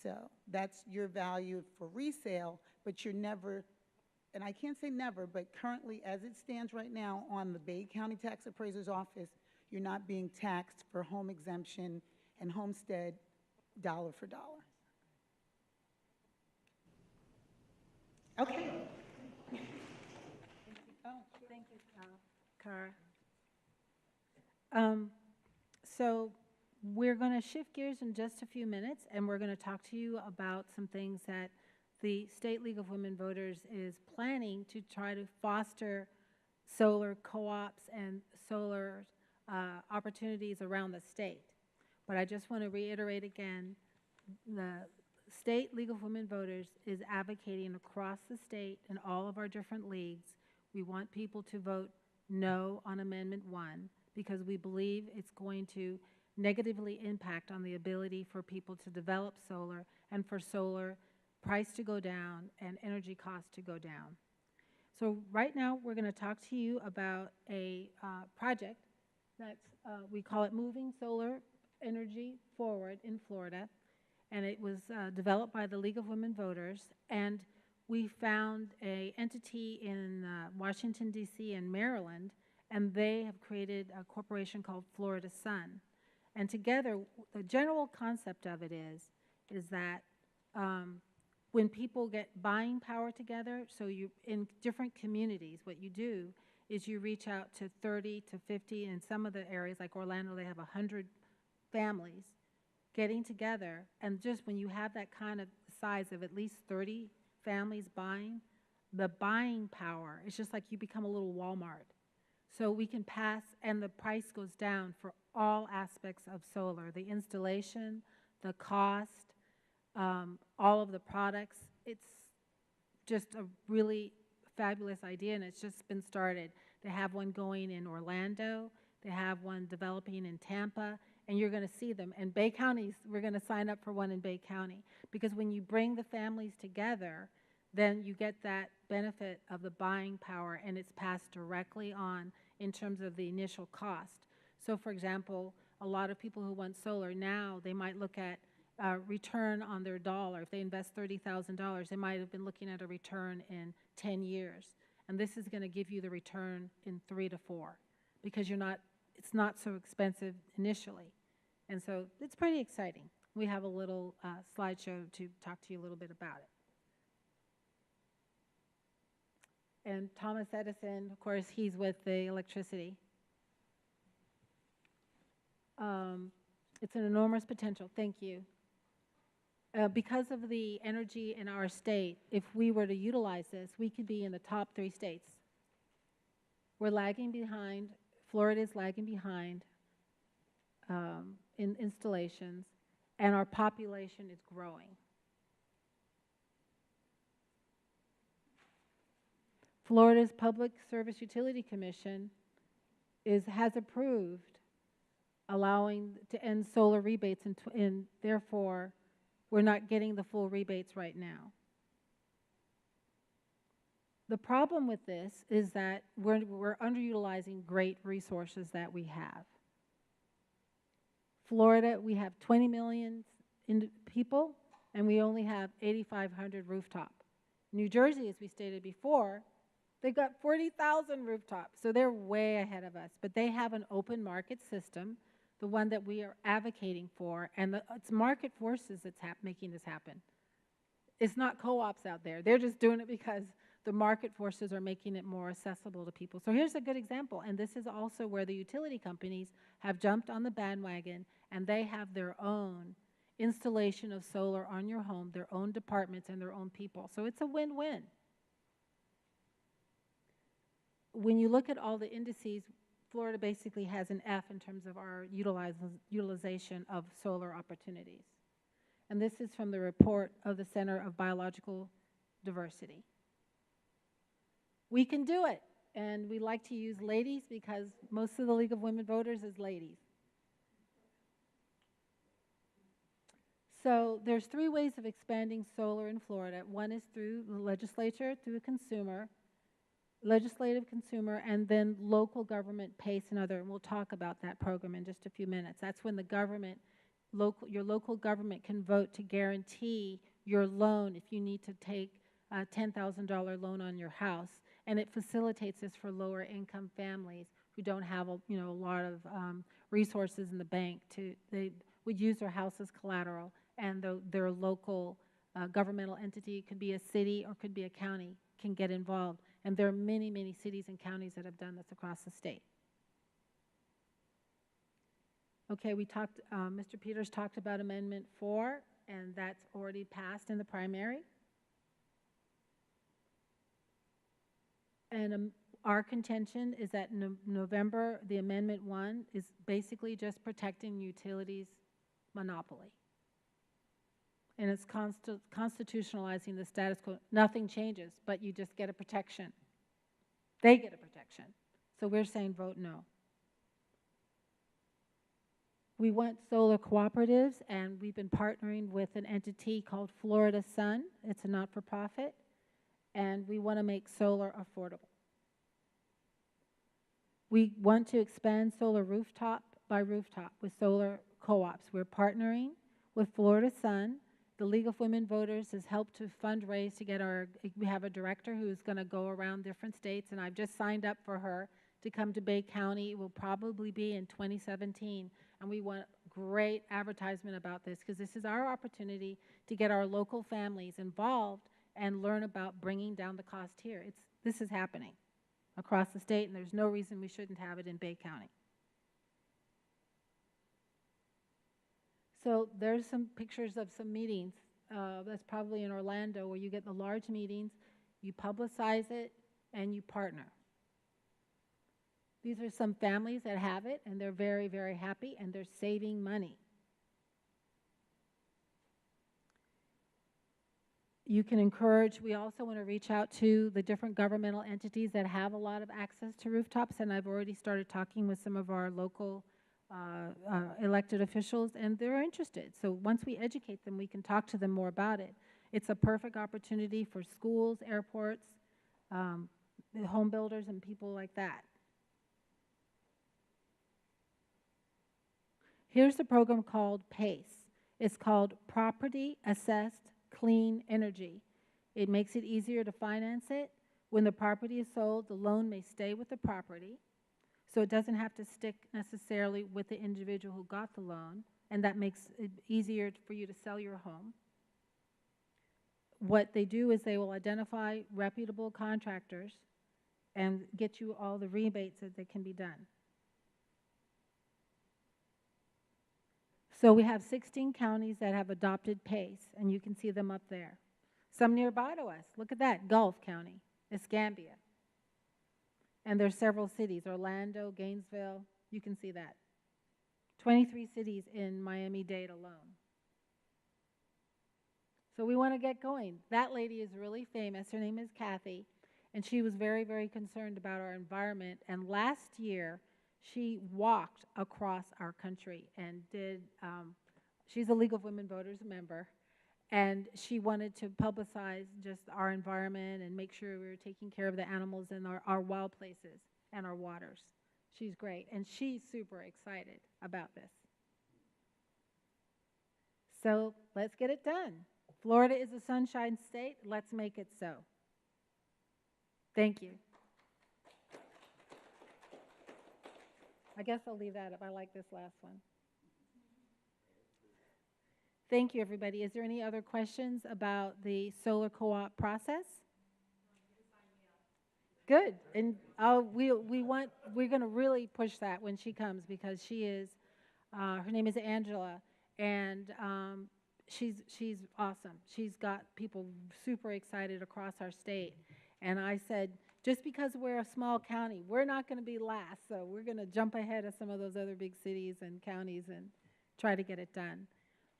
So that's your value for resale, but you're never, and I can't say never, but currently, as it stands right now on the Bay County Tax Appraiser's Office, you're not being taxed for home exemption and homestead dollar for dollar. Okay. Oh, thank you, Cara. So we're going to shift gears in just a few minutes, and we're going to talk to you about some things that the State League of Women Voters is planning to try to foster solar co-ops and solar opportunities around the state. But I just want to reiterate again, the State League of Women Voters is advocating across the state in all of our different leagues. We want people to vote no on Amendment 1 because we believe it's going to negatively impact on the ability for people to develop solar and for solar price to go down and energy costs to go down. So right now we're going to talk to you about a project that's, we call it Moving Solar Energy Forward in Florida. And it was developed by the League of Women Voters, and we found an entity in Washington, D.C. and Maryland, and they have created a corporation called Florida Sun. And together, the general concept of it is that when people get buying power together, so you in different communities, what you do is you reach out to 30 to 50, and in some of the areas like Orlando, they have 100 families getting together, and just when you have that kind of size of at least 30 families buying, the buying power, it's just like you become a little Walmart. So we can pass, and the price goes down for all aspects of solar, the installation, the cost, all of the products. It's just a really fabulous idea, and it's just been started. They have one going in Orlando, they have one developing in Tampa, and you're going to see them. And Bay County, we're going to sign up for one in Bay County, because when you bring the families together, then you get that benefit of the buying power, and it's passed directly on in terms of the initial cost. So for example, a lot of people who want solar now, they might look at return on their dollar. If they invest $30,000, they might have been looking at a return in 10 years. And this is going to give you the return in 3 to 4, because it's not so expensive initially. And so it's pretty exciting. We have a little slideshow to talk to you a little bit about it. And Thomas Edison, of course, he's with the electricity. It's an enormous potential. Thank you. Because of the energy in our state, if we were to utilize this, we could be in the top 3 states. We're lagging behind. Florida is lagging behind in installations, and our population is growing. Florida's Public Service Utility Commission has approved allowing to end solar rebates, and therefore, we're not getting the full rebates right now. The problem with this is that we're underutilizing great resources that we have. Florida, we have 20 million people, and we only have 8,500 rooftop. New Jersey, as we stated before, they've got 40,000 rooftops, so they're way ahead of us. But they have an open market system, the one that we are advocating for, and it's market forces that's making this happen. It's not co-ops out there. They're just doing it because the market forces are making it more accessible to people. So here's a good example, and this is also where the utility companies have jumped on the bandwagon, and they have their own installation of solar on your home, their own departments and their own people. So it's a win-win. When you look at all the indices, Florida basically has an F in terms of our utilization of solar opportunities. And this is from the report of the Center of Biological Diversity. We can do it, and we like to use ladies because most of the League of Women Voters is ladies. So there's 3 ways of expanding solar in Florida. One is through the legislature, through the consumer, legislative consumer, and then local government PACE and other, and we'll talk about that program in just a few minutes. That's when the government, your local government can vote to guarantee your loan if you need to take a $10,000 loan on your house, and it facilitates this for lower income families who don't have a lot of resources in the bank. They would use their house as collateral, and their local governmental entity, could be a city or could be a county, can get involved. And there are many, many cities and counties that have done this across the state. Okay, Mr. Peters talked about Amendment 4, and that's already passed in the primary. And our contention is that November, the Amendment 1 is basically just protecting utilities' monopoly. And it's constitutionalizing the status quo. Nothing changes, but you just get a protection. They get a protection. So we're saying vote no. We want solar cooperatives, and we've been partnering with an entity called Florida Sun. It's a not-for-profit, and we want to make solar affordable. We want to expand solar rooftop by rooftop with solar co-ops. We're partnering with Florida Sun. The League of Women Voters has helped to fundraise to get we have a director who's going to go around different states, and I've just signed up for her to come to Bay County. It will probably be in 2017, and we want great advertisement about this because this is our opportunity to get our local families involved and learn about bringing down the cost here. This is happening across the state, and there's no reason we shouldn't have it in Bay County. So there's some pictures of some meetings. That's probably in Orlando where you get the large meetings, you publicize it, and you partner. These are some families that have it, and they're very, very happy, and they're saving money. You can encourage, we also want to reach out to the different governmental entities that have a lot of access to rooftops, and I've already started talking with some of our local elected officials, and they're interested. So once we educate them, we can talk to them more about it. It's a perfect opportunity for schools, airports, home builders, and people like that. Here's a program called PACE. It's called Property Assessed Clean Energy. It makes it easier to finance it. When the property is sold, the loan may stay with the property. So it doesn't have to stick necessarily with the individual who got the loan, and that makes it easier for you to sell your home. What they do is they will identify reputable contractors and get you all the rebates that can be done. So we have 16 counties that have adopted PACE, and you can see them up there. Some nearby to us. Look at that, Gulf County, Escambia. And there's several cities, Orlando, Gainesville, you can see that. 23 cities in Miami-Dade alone. So we want to get going. That lady is really famous. Her name is Kathy, and she was very, very concerned about our environment. And last year, she walked across our country and did, she's a League of Women Voters member, and she wanted to publicize just our environment and make sure we were taking care of the animals in our wild places and our waters. She's great, and she's super excited about this. So let's get it done. Florida is a sunshine state. Let's make it so. Thank you. I guess I'll leave that up. I like this last one. Thank you, everybody. Is there any other questions about the solar co-op process? Good. And we're going to really push that when she comes, because she is, her name is Angela, and she's awesome. She's got people super excited across our state. And I said, just because we're a small county, we're not going to be last. So we're going to jump ahead of some of those other big cities and counties and try to get it done.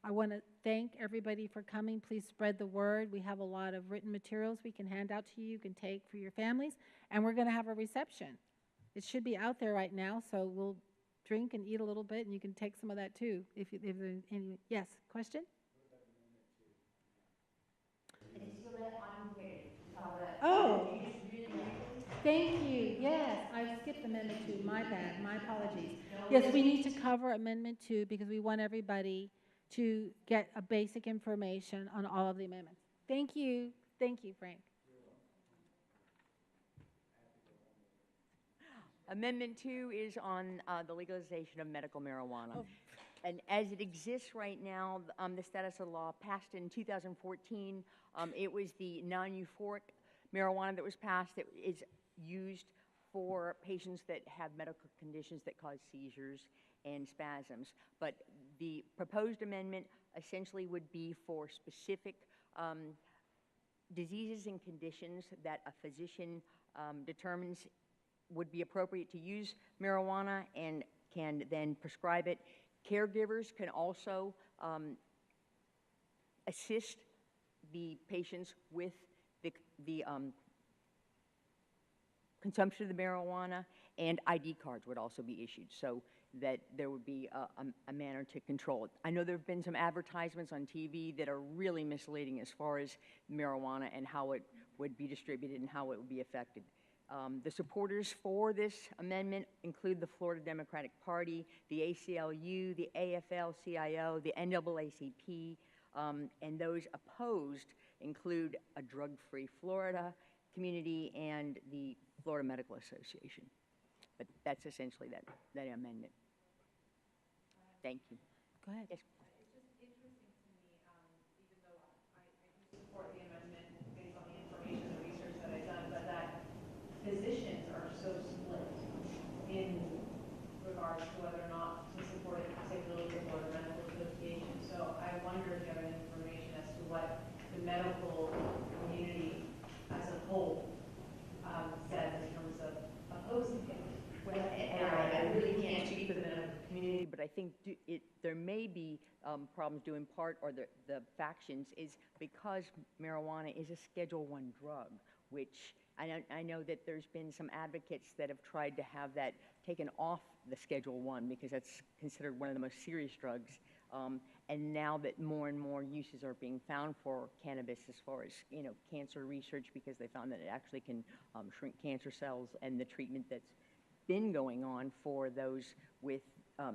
I want to thank everybody for coming. Please spread the word. We have a lot of written materials we can hand out to you. You can take for your families. And we're going to have a reception. It should be out there right now, so we'll drink and eat a little bit, and you can take some of that too. If there's any, yes, question? Oh, thank you. Yes, I skipped Amendment 2. My bad. My apologies. Yes, we need to cover Amendment 2 because we want everybody to get a basic information on all of the amendments. Thank you. Thank you, Frank. Amendment 2 is on the legalization of medical marijuana. Oh. And as it exists right now, the status of the law passed in 2014. It was the non-euphoric marijuana that was passed that is used for patients that have medical conditions that cause seizures and spasms. But the proposed amendment essentially would be for specific diseases and conditions that a physician determines would be appropriate to use marijuana and can then prescribe it. Caregivers can also assist the patients with the consumption of the marijuana, and ID cards would also be issued so that there would be a manner to control it. I know there have been some advertisements on TV that are really misleading as far as marijuana and how it would be distributed and how it would be affected. The supporters for this amendment include the Florida Democratic Party, the ACLU, the AFL-CIO, the NAACP, and those opposed include a Drug-Free Florida community and the Florida Medical Association. But that's essentially that amendment. Thank you. Go ahead. Yes. It's just interesting to me, even though I do support the amendment based on the information and research that I've done, but that physicians are so split in regards to whether or not to support it, particularly the Florida Medical Association. So I wonder if you have any information as to what the medical community as a whole says in terms of opposing it. Well, I really can't speak for the medical community, but I think there may be problems due in part, or the factions, is because marijuana is a Schedule I drug, which I know that there's been some advocates that have tried to have that taken off the Schedule I because that's considered one of the most serious drugs. And now that more and more uses are being found for cannabis as far as, cancer research, because they found that it actually can shrink cancer cells, and the treatment that's been going on for those with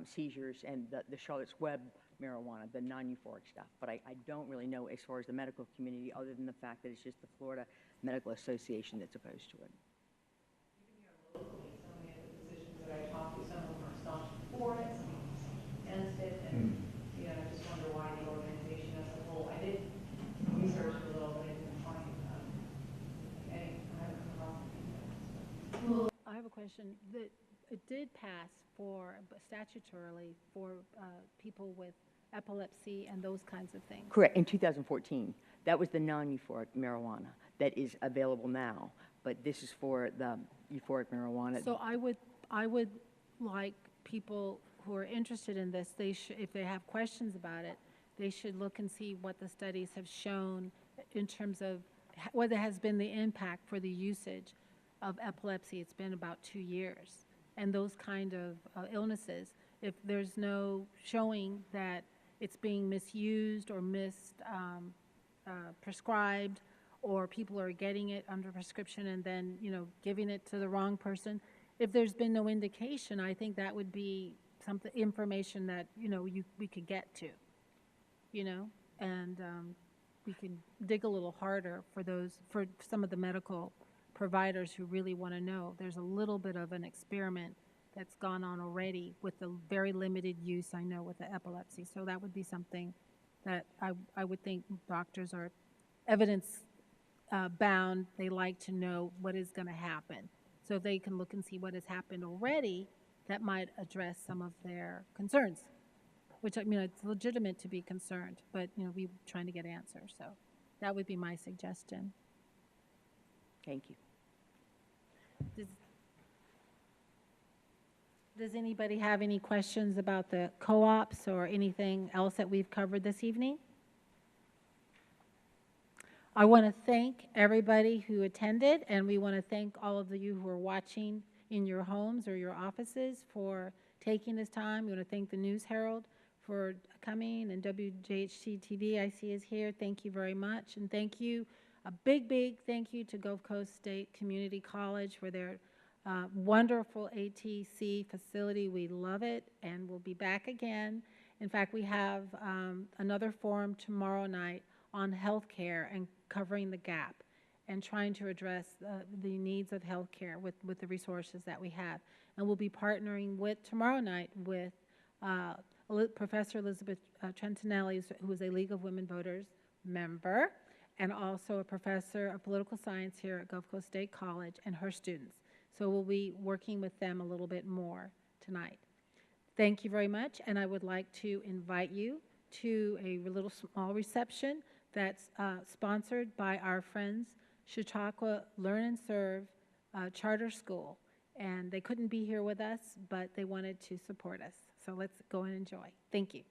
seizures and the Charlotte's Web marijuana, the non-euphoric stuff. But I don't really know as far as the medical community, other than the fact that it's just the Florida Medical Association that's opposed to it. Even here locally, so many of the physicians that I talk to, some of them are staunch for it, some of them are against it, and I just wonder why the organization as a whole. I did research a little, but I didn't find any. I haven't come across anything. question. It did pass for, statutorily, for people with epilepsy and those kinds of things. Correct, in 2014. That was the non-euphoric marijuana that is available now, but this is for the euphoric marijuana. So I would like people who are interested in this, if they have questions about it, they should look and see what the studies have shown in terms of what has been the impact for the usage of epilepsy. It's been about 2 years. And those kind of illnesses, if there's no showing that it's being misused or prescribed, or people are getting it under prescription and then, giving it to the wrong person, if there's been no indication, I think that would be information that, we could get to, and we can dig a little harder for some of the medical providers who really want to know. There's a little bit of an experiment that's gone on already with the very limited use, I know, with the epilepsy. So that would be something that I would think doctors are evidence bound. They like to know what is going to happen. So if they can look and see what has happened already, that might address some of their concerns, which, it's legitimate to be concerned, but, we're trying to get answers. So that would be my suggestion. Thank you. Does anybody have any questions about the co-ops or anything else that we've covered this evening? I want to thank everybody who attended, and we want to thank all of you who are watching in your homes or your offices for taking this time. We want to thank the News Herald for coming, and WJHC TV I see is here. Thank you very much, and thank you. A big, big thank you to Gulf Coast State Community College for their wonderful ATC facility. We love it, and we'll be back again. In fact, we have another forum tomorrow night on healthcare and covering the gap and trying to address the needs of healthcare with the resources that we have. And we'll be partnering tomorrow night with Professor Elizabeth Trentinelli, who is a League of Women Voters member, and also a professor of political science here at Gulf Coast State College, and her students. So we'll be working with them a little bit more tonight. Thank you very much, and I would like to invite you to a little small reception that's sponsored by our friends, Chautauqua Learn and Serve Charter School. And they couldn't be here with us, but they wanted to support us. So let's go and enjoy. Thank you.